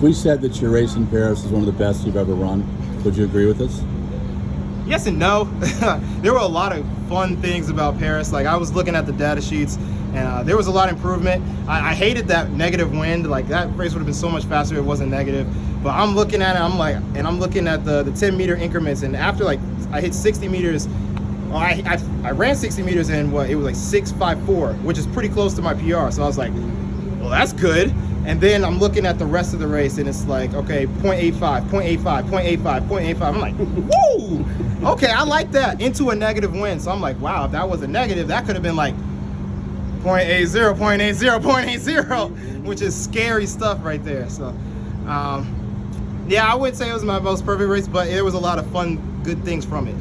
We said that your race in Paris is one of the best you've ever run. Would you agree with us? Yes and no. There were a lot of fun things about Paris. Like, I was looking at the data sheets, and there was a lot of improvement. I hated that negative wind. Like, that race would have been so much faster if it wasn't negative. But I'm looking at it, I'm looking at the 10-meter increments, and after like I hit 60 meters, I ran 60 meters in it was like 6:54, which is pretty close to my PR. So I was like, well, that's good. And then I'm looking at the rest of the race, and it's like, okay, 0.85, 0.85, 0.85, 0.85. I'm like, woo! Okay, I like that. Into a negative wind. So I'm like, wow, if that was a negative, that could have been like 0.80, 0.80, 0.80, which is scary stuff right there. So, yeah, I wouldn't say it was my most perfect race, but there was a lot of fun, good things from it.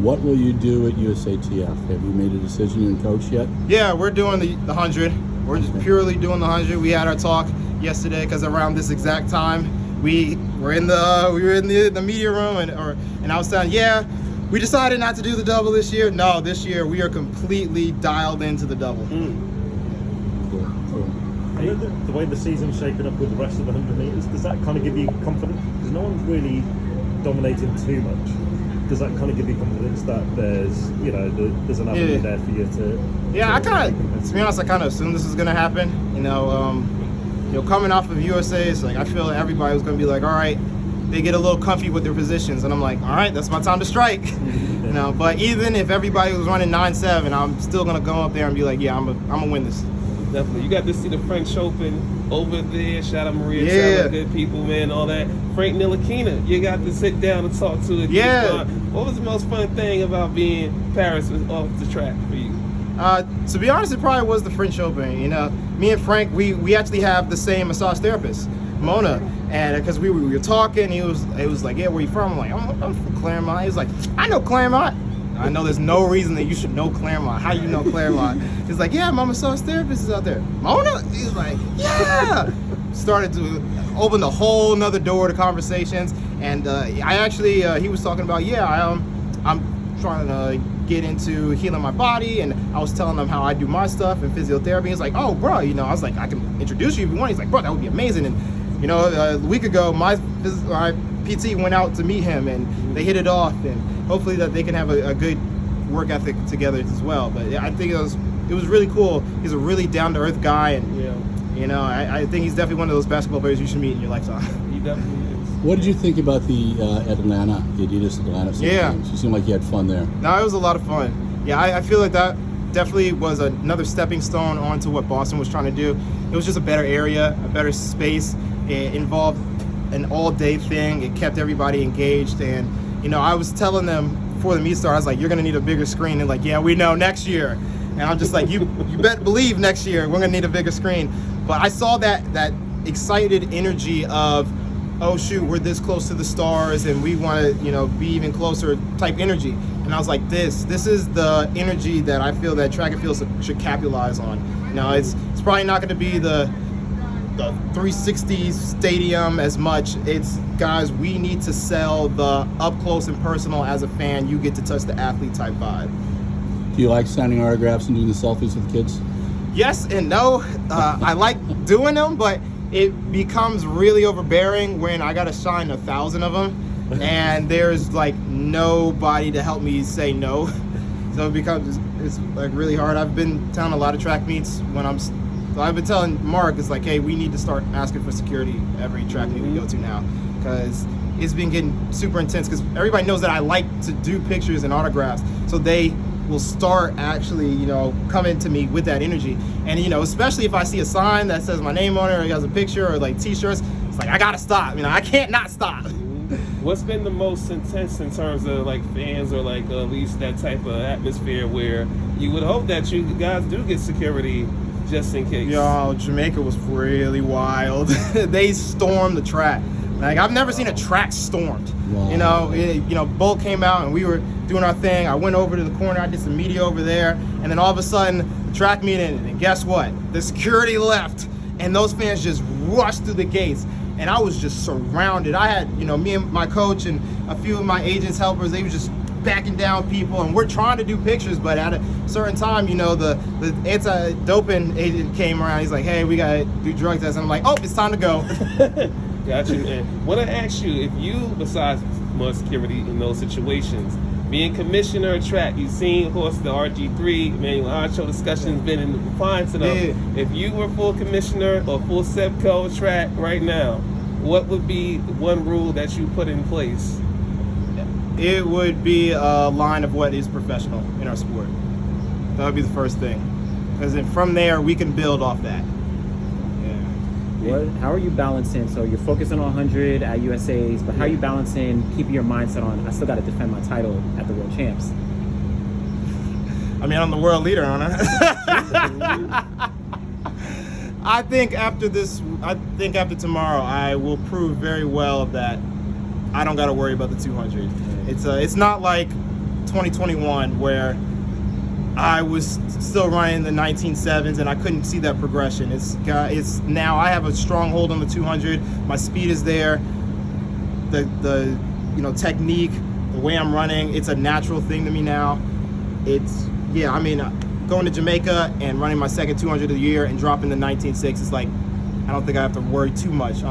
What will you do at USATF? Have you made a decision, you and coach yet? Yeah, we're doing the 100. We're just purely doing the 100. We had our talk yesterday because around this exact time we were in the media room, and I was saying, yeah, we decided not to do the double this year. No, this year we are completely dialed into the double. Cool. The way the season's shaping up with the rest of the 100 meters, does that kind of give you confidence? Because no one's really dominating too much. Does that kind of give you confidence that there's an avenue there for you to? Yeah, to be honest, I kind of assumed this was gonna happen. Coming off of USA, it's like I feel like everybody was gonna be like, all right, they get a little comfy with their positions, and I'm like, all right, that's my time to strike. But even if everybody was running 9.7, I'm still gonna go up there and be like, yeah, I'm gonna win this. Definitely. You got to see the French Open over there. Shout out Maria, shout out good people, man, all that. Frank Ntilikina, you got to sit down and talk to it. Yeah. What was the most fun thing about being Paris off the track for you? To be honest, it probably was the French Open. Me and Frank, we actually have the same massage therapist, Mona, and because we were talking, it was like, yeah, where you from? I'm like, I'm from Claremont. He was like, I know Claremont. I know there's no reason that you should know Claremont. How you know Claremont? He's like, yeah, my massage therapist is out there. Mona? He's like, yeah. Started to open a whole nother door to conversations, and I actually, he was talking about, I'm trying to get into healing my body, and I was telling him how I do my stuff in physiotherapy. He's like, oh, bro, I was like, I can introduce you if you want. He's like, bro, that would be amazing. And a week ago, my PT went out to meet him, and they hit it off, and hopefully that they can have a good work ethic together as well. But I think it was really cool. He's a really down-to-earth guy, and I think he's definitely one of those basketball players you should meet in your lifetime. He definitely is. What did you think about the Atlanta, the Adidas Atlanta games? You seemed like you had fun there. No, it was a lot of fun. Yeah, I feel like that definitely was another stepping stone onto what Boston was trying to do. It was just a better area, a better space. It involved an all-day thing. It kept everybody engaged, and I was telling them before the meet started, I was like, you're gonna need a bigger screen. And like, yeah, we know, next year. And I'm just like, you better believe next year we're gonna need a bigger screen. But I saw that excited energy of, oh shoot, we're this close to the stars and we want to be even closer type energy. And I was like, this is the energy that I feel that track and field should capitalize on. It's probably not going to be the 360 stadium as much. It's, guys, we need to sell the up close and personal as a fan. You get to touch the athlete type vibe. Do you like signing autographs and doing the selfies with the kids? Yes and no. I like doing them, but it becomes really overbearing when I gotta sign 1,000 of them, and there's like nobody to help me say no. So it's like really hard. I've been telling a lot of track meets I've been telling Mark, it's like, hey, we need to start asking for security every track meet we go to now, because it's been getting super intense. Because everybody knows that I like to do pictures and autographs, so they will start actually, coming to me with that energy. And, especially if I see a sign that says my name on it, or it has a picture, or like t-shirts, it's like, I gotta stop. I can't not stop. What's been the most intense in terms of like fans, or like at least that type of atmosphere where you would hope that you guys do get security just in case? Yo, Jamaica was really wild. They stormed the track. Like, I've never seen a track stormed. Wow. Bolt came out and we were doing our thing. I went over to the corner, I did some media over there, and then all of a sudden the track meeting, and guess what? The security left, and those fans just rushed through the gates, and I was just surrounded. I had, me and my coach and a few of my agents, helpers, they were just backing down people, and we're trying to do pictures, but at a certain time, the anti-doping agent came around. He's like, hey, we gotta do drug tests, and I'm like, oh, it's time to go. Got you. And want to ask you, if you, besides more security in those situations, being commissioner of track, you've seen, of course, the RG3, Manuel Ancho discussion's been in the fine to them. If you were full commissioner or full Sebco track right now, what would be one rule that you put in place? It would be a line of what is professional in our sport. That would be the first thing. Because then from there, we can build off that. How are you balancing? So you're focusing on 100 at USA's, but how are you balancing keeping your mindset on, I still got to defend my title at the World Champs? I mean, I'm the world leader, aren't I? I think after tomorrow, I will prove very well that I don't got to worry about the 200. It's not like 2021 where I was still running the 19.7s and I couldn't see that progression. It's now I have a strong hold on the 200. My speed is there. The technique, the way I'm running, it's a natural thing to me now. I mean, going to Jamaica and running my second 200 of the year and dropping the 19.6, it's like I don't think I have to worry too much.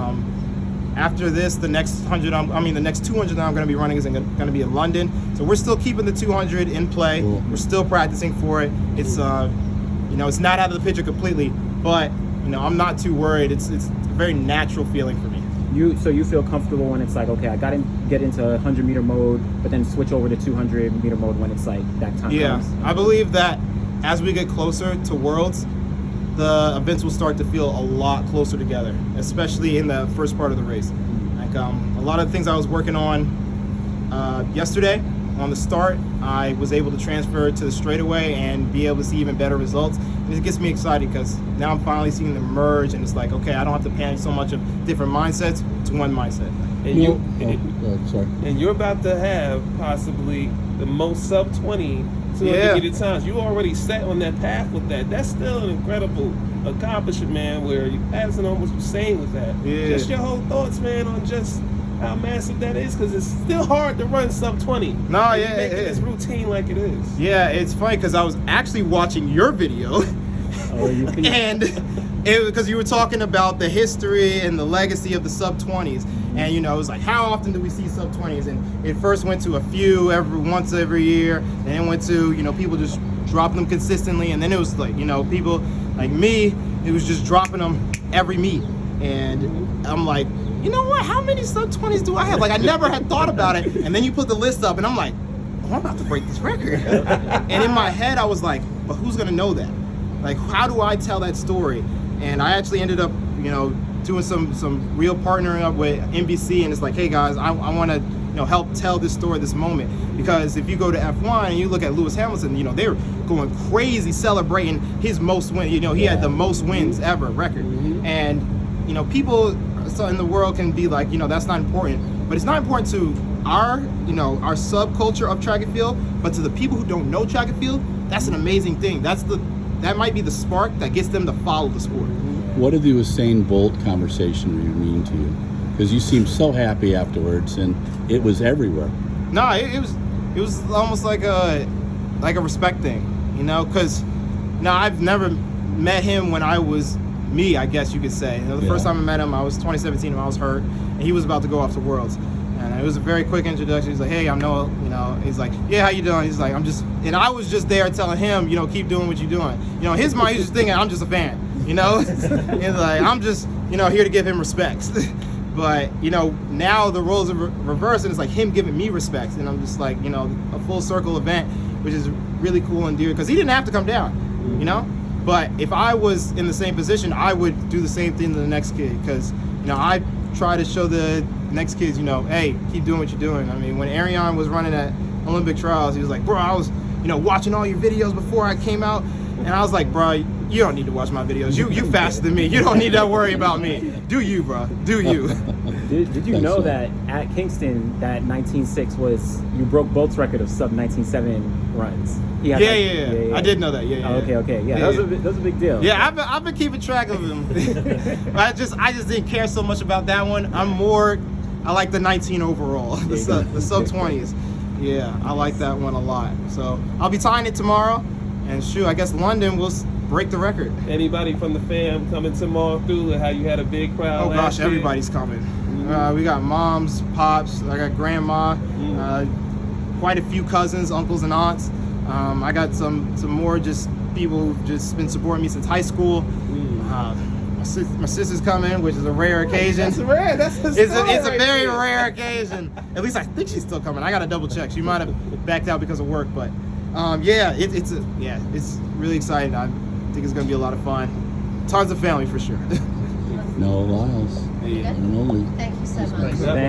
After this, the next 200 that I'm going to be running is going to be in London. So we're still keeping the 200 in play. Cool. We're still practicing for it. It's it's not out of the picture completely, but I'm not too worried. It's a very natural feeling for me. So you feel comfortable when it's like, okay, I got to get into 100-meter mode, but then switch over to 200-meter mode when it's like that time comes? I believe that as we get closer to Worlds, the events will start to feel a lot closer together, especially in the first part of the race. Like a lot of the things I was working on yesterday on the start, I was able to transfer to the straightaway and be able to see even better results. And it gets me excited because now I'm finally seeing them merge, and it's like, okay, I don't have to panic so much of different mindsets to one mindset. And you're about to have possibly the most sub 20 200-meter times. You already set on that path with that. That's still an incredible accomplishment, man, where you Addison almost was saying with that. Just your whole thoughts, man, on just how massive that is, because it's still hard to run sub 20. Making this routine like it is. Yeah, it's funny because I was actually watching your video. And because you were talking about the history and the legacy of the sub 20s, and it was like, how often do we see sub 20s? And it first went to a few once every year, and then went to people just dropping them consistently, and then it was like people like me, it was just dropping them every meet, and I'm like, you know what? How many sub 20s do I have? Like, I never had thought about it, and then you put the list up, and I'm like, oh, I'm about to break this record. And in my head, I was like, but who's gonna know that? Like, how do I tell that story? And I actually ended up, doing some real partnering up with NBC, and it's like, hey guys, I want to help tell this story, this moment, because if you go to F1 and you look at Lewis Hamilton, they're going crazy celebrating his most wins. He had the most wins ever record, and people in the world can be like, that's not important, but it's not important to our subculture of track and field, but to the people who don't know track and field, that's an amazing thing. That might be the spark that gets them to follow the sport. What did the Usain Bolt conversation mean to you? Because you seemed so happy afterwards, and it was everywhere. No, it was almost like a respect thing, because I've never met him when I was me, I guess you could say. The first time I met him, I was 2017 when I was hurt, and he was about to go off to Worlds. And it was a very quick introduction. He's like, hey, I'm Noah, he's like, yeah, how you doing? He's like, and I was just there telling him, keep doing what you're doing. In his mind, he's just thinking, I'm just a fan, He's like, I'm just, here to give him respects. But, now the roles are reversed, and it's like him giving me respects. And I'm just like, a full circle event, which is really cool and dear, because he didn't have to come down, But if I was in the same position, I would do the same thing to the next kid, because, I try to show the next kids, hey, keep doing what you're doing. I mean, when Ariane was running at Olympic trials, he was like, bro, I was, watching all your videos before I came out, and I was like, bro, you don't need to watch my videos. You faster than me. You don't need to worry about me. Do you, bro? Do you? Did you know that at Kingston, that 19.6 was, you broke Bolt's record of sub 19.7 runs? Yeah. I did know that. Yeah. Okay. Yeah, that was a big deal. Yeah, I've been keeping track of them. I just didn't care so much about that one. I like the 19 overall, the sub 20s. Yeah, I like that one a lot. So I'll be tying it tomorrow, and I guess London will break the record. Anybody from the fam coming tomorrow through? How you had a big crowd? Oh gosh, everybody's coming. We got moms, pops. I got grandma. Quite a few cousins, uncles, and aunts. I got some more just people who've just been supporting me since high school. My sister's coming, which is a rare occasion. That's rare. That's It's a very rare occasion. At least I think she's still coming. I gotta double check. She might have backed out because of work, but yeah, it's really exciting. I think it's gonna be a lot of fun. Tons of family for sure. No, Lyles. Yeah. One and only. Thank you so much.